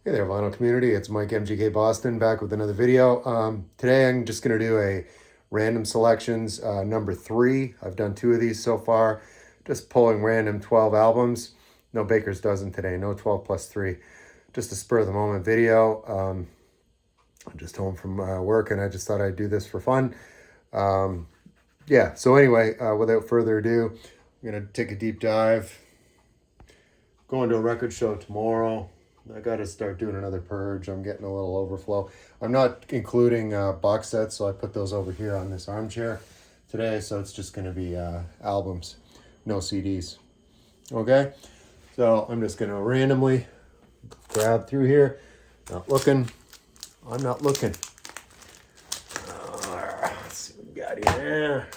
Hey there, vinyl community. It's Mike MGK Boston back with another video. Today I'm just going to do a random selections number 3. I've done 2 of these so far. Just pulling random 12 albums. No baker's dozen today. No 12 plus 3. Just a spur of the moment video. I'm just home from work and I just thought I'd do this for fun. Yeah, so anyway, without further ado, I'm going to take a deep dive. Going to a record show tomorrow. I got to start doing another purge. I'm getting a little overflow. I'm not including box sets, so I put those over here on this armchair today. So it's just going to be albums, no CDs. Okay, so I'm just going to randomly grab through here. Not looking. I'm not looking. Let's see what we got here.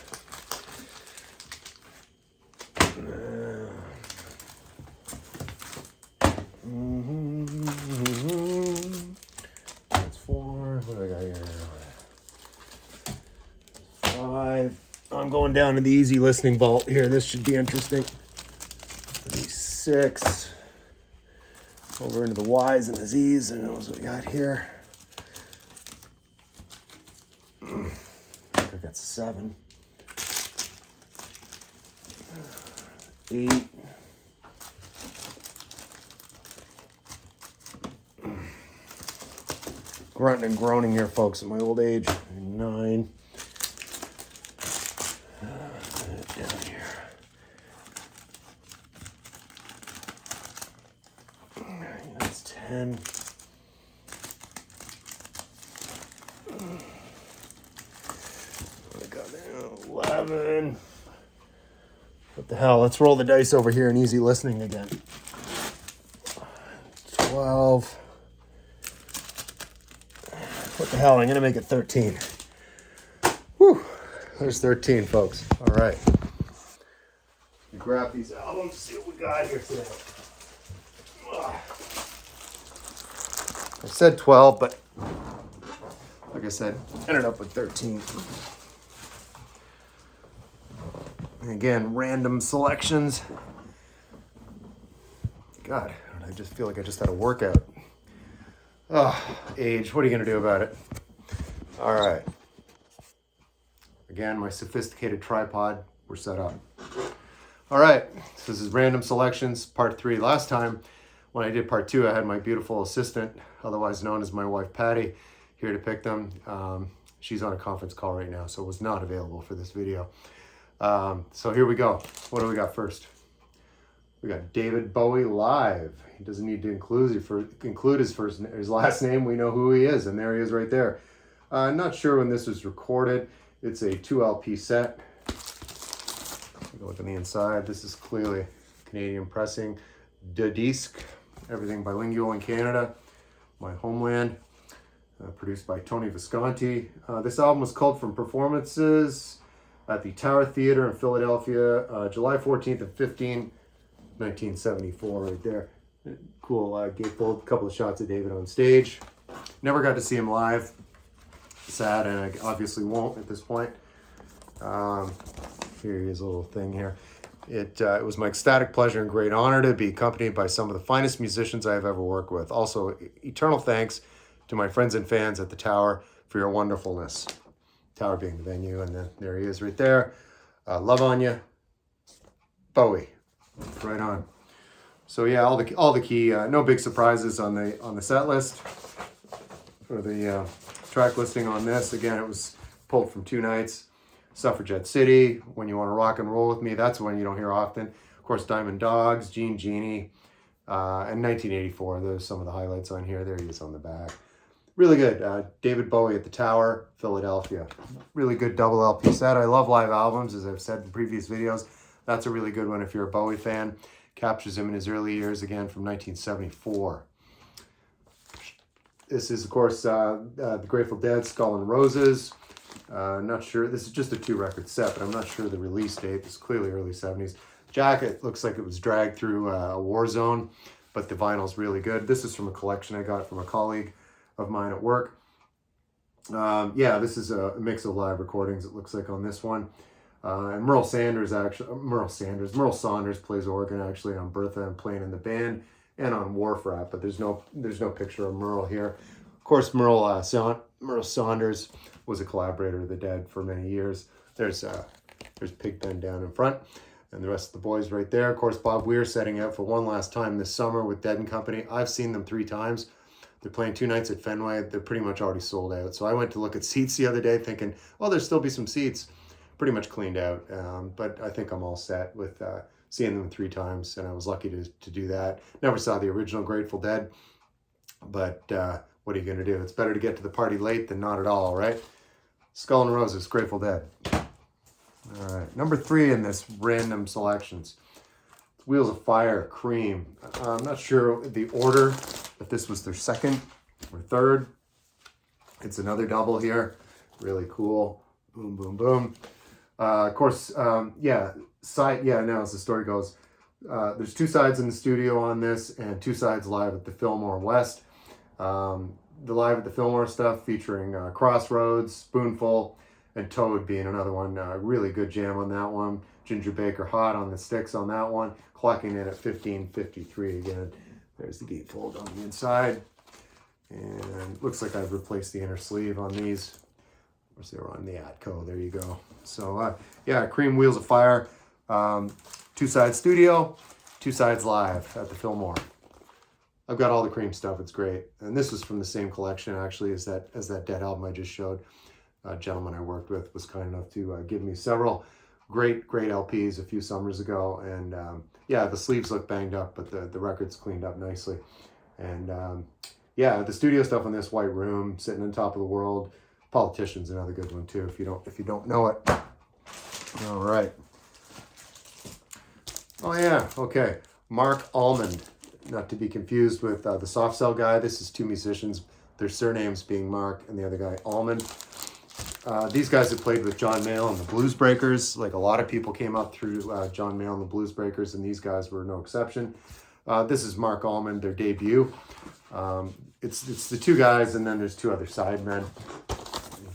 That's 4. What do I got here? 5. I'm going down to the easy listening vault here. This should be interesting. 6. Over into the Y's and the Z's, and those what we got here. I got 7. 8. Grunting and groaning here, folks, at my old age. 9. Down here. 9, that's 10. I got there, 11. What the hell? Let's roll the dice over here and easy listening again. 12. What the hell? I'm going to make it 13. Whew. There's 13, folks. All right. Grab these albums, see what we got here today. I said 12, but like I said, ended up with 13. And again, random selections. God, I just feel like I just had a workout. Oh, age. What are you going to do about it? All right. Again, my sophisticated tripod. We're set up. All right. So this is random selections, part 3. Last time, when I did part 2, I had my beautiful assistant, otherwise known as my wife, Patty, here to pick them. She's on a conference call right now, so was not available for this video. So here we go. What do we got first? We got David Bowie live. He doesn't need to include his last name. We know who he is, and there he is right there. Not sure when this was recorded. It's a 2 LP set. Go look on the inside. This is clearly Canadian pressing. De Disc, everything bilingual in Canada, my homeland. Produced by Tony Visconti. This album was culled from performances at the Tower Theater in Philadelphia, July 14th and 15th. 1974 right there. Cool gatefold. A couple of shots of David on stage. Never got to see him live. Sad, and I obviously won't at this point. Here he is, a little thing here. It was my ecstatic pleasure and great honor to be accompanied by some of the finest musicians I have ever worked with. Also, eternal thanks to my friends and fans at the Tower for your wonderfulness. Tower being the venue, and then there he is right there. Love on you, Bowie. Right on. So yeah, all the key, no big surprises on the set list for the track listing on this. Again, it was pulled from 2 nights. Suffragette City, When You Want to Rock and Roll With Me. That's one you don't hear often. Of course, Diamond Dogs, Gene Genie, and 1984. There's some of the highlights on here. There he is on the back. Really good. David Bowie at the Tower, Philadelphia. Really good double LP set. I love live albums, as I've said in previous videos. That's a really good one if you're a Bowie fan. Captures him in his early years, again, from 1974. This is, of course, the Grateful Dead, Skull and Roses. Not sure. This is just a 2-record set, but I'm not sure the release date. It's clearly early 70s. Jacket looks like it was dragged through a war zone, but the vinyl's really good. This is from a collection I got from a colleague of mine at work. Yeah, this is a mix of live recordings, it looks like, on this one. And Merle Saunders plays organ actually on Bertha and playing in the band. and on Wharf Rat, but there's no picture of Merle here. Of course, Merle Saunders was a collaborator of the Dead for many years. There's Pigpen down in front, and the rest of the boys right there. Of course, Bob Weir setting out for one last time this summer with Dead and Company. I've seen them 3 times. They're playing 2 nights at Fenway. They're pretty much already sold out. So I went to look at seats the other day thinking, well, there'll still be some seats. Pretty much cleaned out. But I think I'm all set with seeing them 3 times, and I was lucky to do that. Never saw the original Grateful Dead, but what are you going to do? It's better to get to the party late than not at all, right? Skull and Roses, Grateful Dead. All right, number 3 in this random selections. Wheels of Fire, Cream. I'm not sure the order, if this was their 2nd or 3rd. It's another double here. Really cool. Boom, boom, boom. Of course, now as the story goes, there's 2 sides in the studio on this and 2 sides live at the Fillmore West. The live at the Fillmore stuff featuring Crossroads, Spoonful, and Toad being another one. Really good jam on that one. Ginger Baker Hot on the sticks on that one. Clocking in at 15:53 again. There's the gatefold on the inside. And looks like I've replaced the inner sleeve on these. Of course, they were on the Atco. There you go. So, Cream, Wheels of Fire. 2 sides studio, 2 sides live at the Fillmore. I've got all the Cream stuff. It's great. And this was from the same collection, actually, as that Dead album I just showed. A gentleman I worked with was kind enough to give me several great LPs a few summers ago. And, the sleeves look banged up, but the record's cleaned up nicely. And, the studio stuff on this, White Room, Sitting on Top of the World. Politician's another good one too, if you don't know it. All right. Oh yeah, okay. Mark Almond, not to be confused with the Soft Cell guy. This is 2 musicians, their surnames being Mark and the other guy Almond. These guys have played with John Mayall and the Blues Breakers. Like a lot of people came up through John Mayall and the Blues Breakers, and these guys were no exception. This is Mark Almond, their debut. It's the 2 guys, and then there's 2 other sidemen.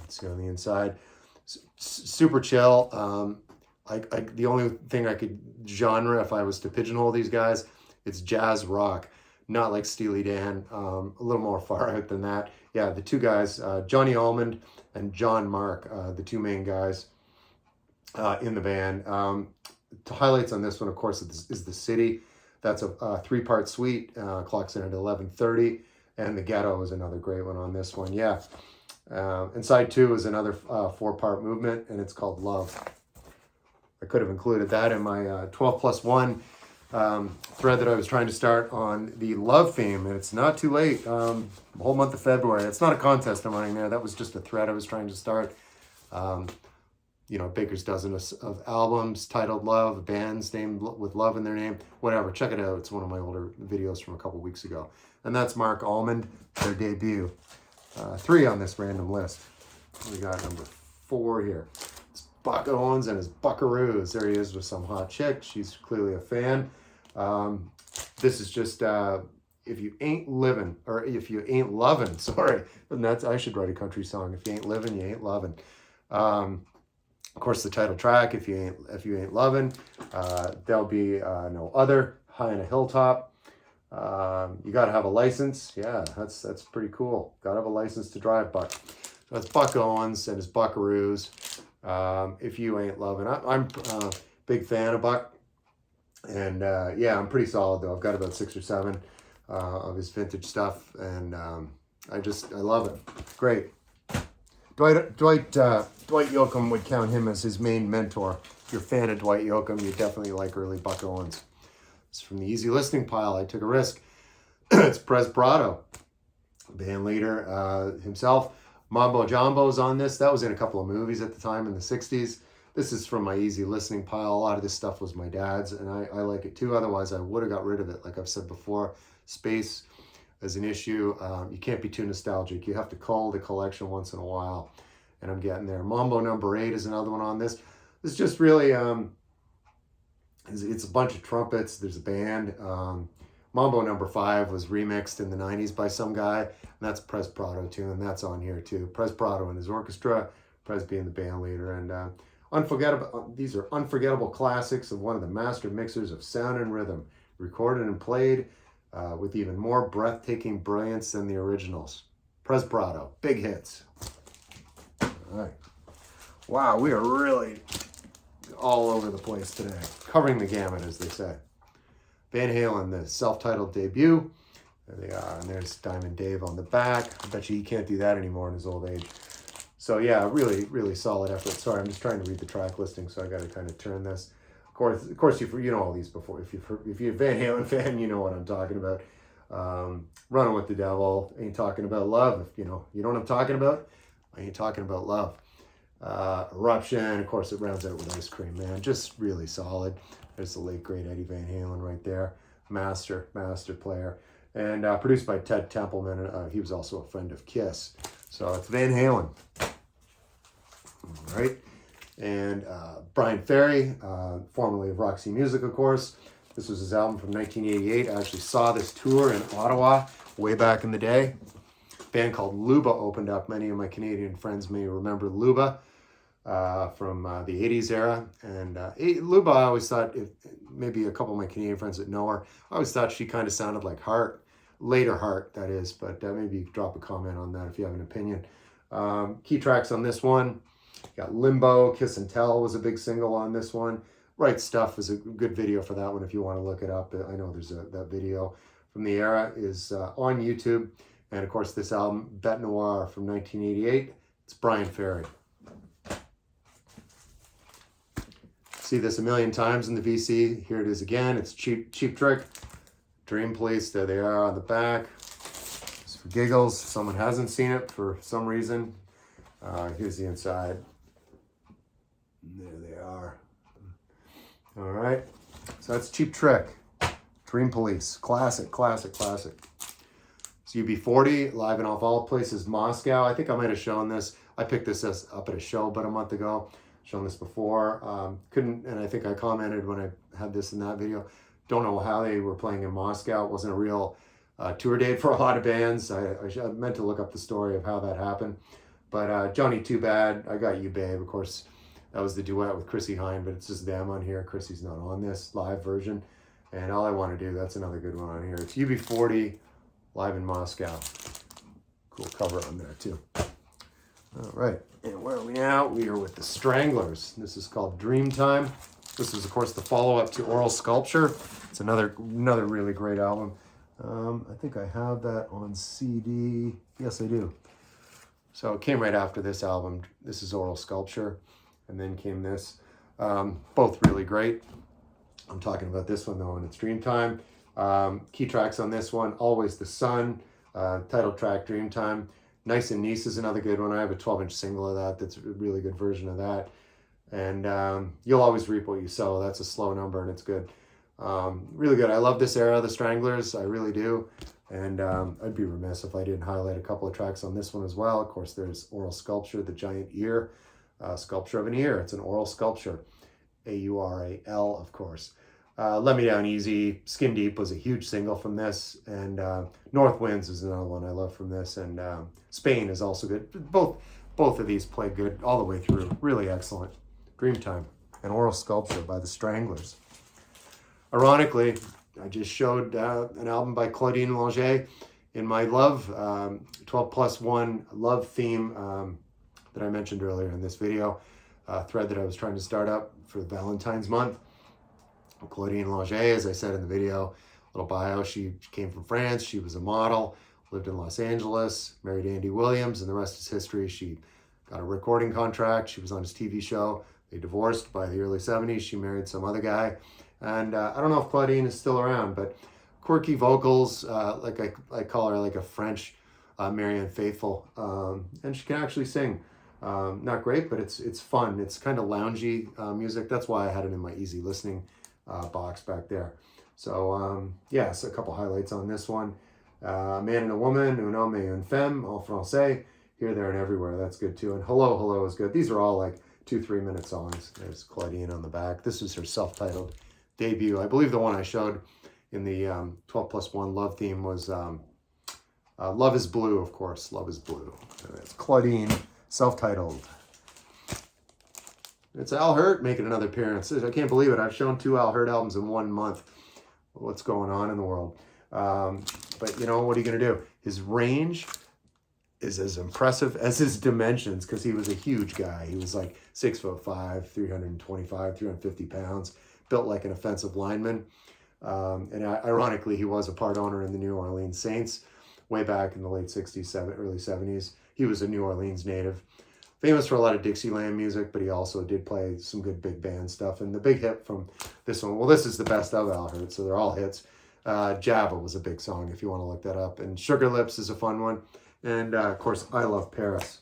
Let's go on the inside. Super chill. The only thing I could genre, if I was to pigeonhole these guys, it's jazz rock. Not like Steely Dan. A little more far out than that. Yeah, the 2 guys, Johnny Almond and John Mark, the 2 main guys in the band. The highlights on this one, of course, is The City. That's a 3-part suite. Clocks in at 11:30. And The Ghetto is another great one on this one. Yeah. And side 2 is another 4-part movement, and it's called Love. I could have included that in my 12+1 thread that I was trying to start on the Love theme, and it's not too late. The whole month of February. It's not a contest I'm running there. That was just a thread I was trying to start. Baker's dozen of albums titled Love, bands named with Love in their name, whatever. Check it out. It's one of my older videos from a couple weeks ago. And that's Mark Almond, their debut. 3 on this random list. We got number 4 here. It's Buck Owens and his Buckaroos. There he is with some hot chick. She's clearly a fan. This is just if you ain't living, or if you ain't loving. Sorry, and I should write a country song. If you ain't living, you ain't loving. Of course, the title track. If you ain't loving, there'll be no other. High on a Hilltop. You got to have a license. Yeah, that's pretty cool. Got to have a license to drive, Buck. So that's Buck Owens and his Buckaroos. If you ain't loving, I'm a big fan of Buck, and I'm pretty solid though. I've got about 6 or 7 of his vintage stuff, and I love it. Great. Dwight Yoakam would count him as his main mentor. If you're a fan of Dwight Yoakam, you definitely like early Buck Owens. It's from the easy listening pile. I took a risk. It's Presbrato, band leader himself. Mambo Jumbo's on this. That was in a couple of movies at the time in the 60s. This is from my easy listening pile. A lot of this stuff was my dad's, and I like it too. Otherwise, I would have got rid of it. Like I've said before, space is an issue. You can't be too nostalgic. You have to cull the collection once in a while, and I'm getting there. Mambo number 8 is another one on this. This is just really, it's a bunch of trumpets. There's a band. Mambo number 5 was remixed in the 90s by some guy, and that's Presbrato too, and that's on here too. Presbrato and his orchestra, Pres being the band leader, and unforgettable. These are unforgettable classics of one of the master mixers of sound and rhythm, recorded and played with even more breathtaking brilliance than the originals. Presbrato, big hits. All right. Wow, we are really all over the place today, covering the gamut, as they say. Van Halen, the self-titled debut. There they are, and there's Diamond Dave on the back. I bet you he can't do that anymore in his old age. So yeah, really, really solid effort. Sorry, I'm just trying to read the track listing, so I got to kind of turn this. Of course, you know all these before. If you're a Van Halen fan, you know what I'm talking about. Running with the Devil, ain't talking about love. If you know what I'm talking about, I ain't talking about love. Eruption, of course, it rounds out with Ice Cream Man. Just really solid. There's the late great Eddie Van Halen right there. Master player. And produced by Ted Templeman. He was also a friend of Kiss. So it's Van Halen. All right. And Brian Ferry, formerly of Roxy Music, of course. This was his album from 1988. I actually saw this tour in Ottawa way back in the day. A band called Luba opened up. Many of my Canadian friends may remember Luba from the 80s era. And Luba, I always thought, maybe a couple of my Canadian friends that know her, I always thought she kind of sounded like Hart. Later Hart, that is. But maybe you could drop a comment on that if you have an opinion. Key tracks on this one. Got Limbo, Kiss and Tell was a big single on this one. Right Stuff is a good video for that one if you want to look it up. I know there's that video from the era is on YouTube. And of course this album, Bête Noire from 1988, it's Brian Ferry. See this a million times in the VC. Here it is again. It's Cheap Trick. Dream Police, there they are on the back. Just for giggles, if someone hasn't seen it for some reason. Here's the inside. There they are. All right. So that's Cheap Trick. Dream Police. Classic. It's UB40, live in off all places, Moscow. I think I might have shown this. I picked this up at a show about a month ago. Shown this before. And I think I commented when I had this in that video. Don't know how they were playing in Moscow. It wasn't a real tour date for a lot of bands. I meant to look up the story of how that happened. But Johnny Too Bad, I Got You Babe, of course, that was the duet with Chrissy Hine, but it's just them on here. Chrissy's not on this live version. And All I Want to Do, that's another good one on here. It's UB40, live in Moscow. Cool cover on there too. All right, and where are we now? We are with the Stranglers. This is called Dreamtime. This is, of course, the follow-up to Oral Sculpture. It's another really great album. I think I have that on CD. Yes, I do. So it came right after this album. This is Oral Sculpture. And then came this. Both really great. I'm talking about this one, though, and it's Dreamtime. Key tracks on this one, Always the Sun. Title track, Dreamtime. Nice and Nice is another good one. I have a 12-inch single of that. That's a really good version of that. And You'll Always Reap What You Sow. That's a slow number, and it's good. Really good. I love this era, the Stranglers. I really do. And I'd be remiss if I didn't highlight a couple of tracks on this one as well. Of course, there's Oral Sculpture, The Giant Ear, Sculpture of an Ear. It's an oral sculpture. A-U-R-A-L, of course. Let Me Down Easy, Skin Deep was a huge single from this. And North Winds is another one I love from this. And Spain is also good. Both of these play good all the way through. Really excellent. Dreamtime and Oral Sculpture by the Stranglers. Ironically, I just showed an album by Claudine Longet in my love, 12+1 love theme that I mentioned earlier in this video, thread that I was trying to start up for Valentine's month. Claudine Longet, as I said in the video, little bio, she came from France, she was a model, lived in Los Angeles, married Andy Williams, and the rest is history. She got a recording contract, she was on his TV show, they divorced by the early 70s, she married some other guy. And I don't know if Claudine is still around, but quirky vocals, like I call her like a French Marianne Faithfull, and she can actually sing. Not great, but it's fun. It's kind of loungy music. That's why I had it in my easy listening box back there. So yes, a couple highlights on this one. Man and a Woman, Un Homme et une Femme, en français, Here, There, and Everywhere. That's good too. And Hello, Hello is good. These are all like 2-3 minute songs. There's Claudine on the back. This is her self-titled debut. I believe the one I showed in the 12+1 love theme was Love is Blue, of course. Love is Blue. So that's Claudine, self-titled. It's Al Hurt making another appearance. I can't believe it. I've shown 2 Al Hurt albums in 1 month. What's going on in the world? But you know, what are you going to do? His range is as impressive as his dimensions, because he was a huge guy. He was like 6'5", 325, 350 pounds, built like an offensive lineman. And ironically, he was a part owner in the New Orleans Saints way back in the late 60s, early 70s. He was a New Orleans native, famous for a lot of Dixieland music, but he also did play some good big band stuff. And the big hit from this one, well, this is the best of Alfred Hurt, so they're all hits. Java was a big song if you want to look that up. And Sugar Lips is a fun one. And of course, I Love Paris.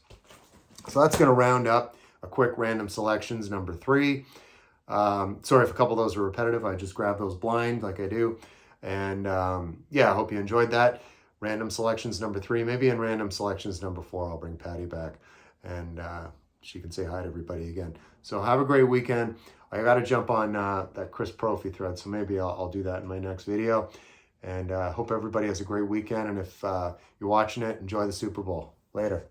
So that's going to round up a quick random selections number 3. Sorry if a couple of those were repetitive. I just grabbed those blind like I do. And yeah, I hope you enjoyed that. Random selections number 3. Maybe in random selections number 4, I'll bring Patty back. And she can say hi to everybody again. So have a great weekend. I got to jump on that Chris Prophy thread, so maybe I'll do that in my next video. And hope everybody has a great weekend. And if you're watching it, enjoy the Super Bowl. Later.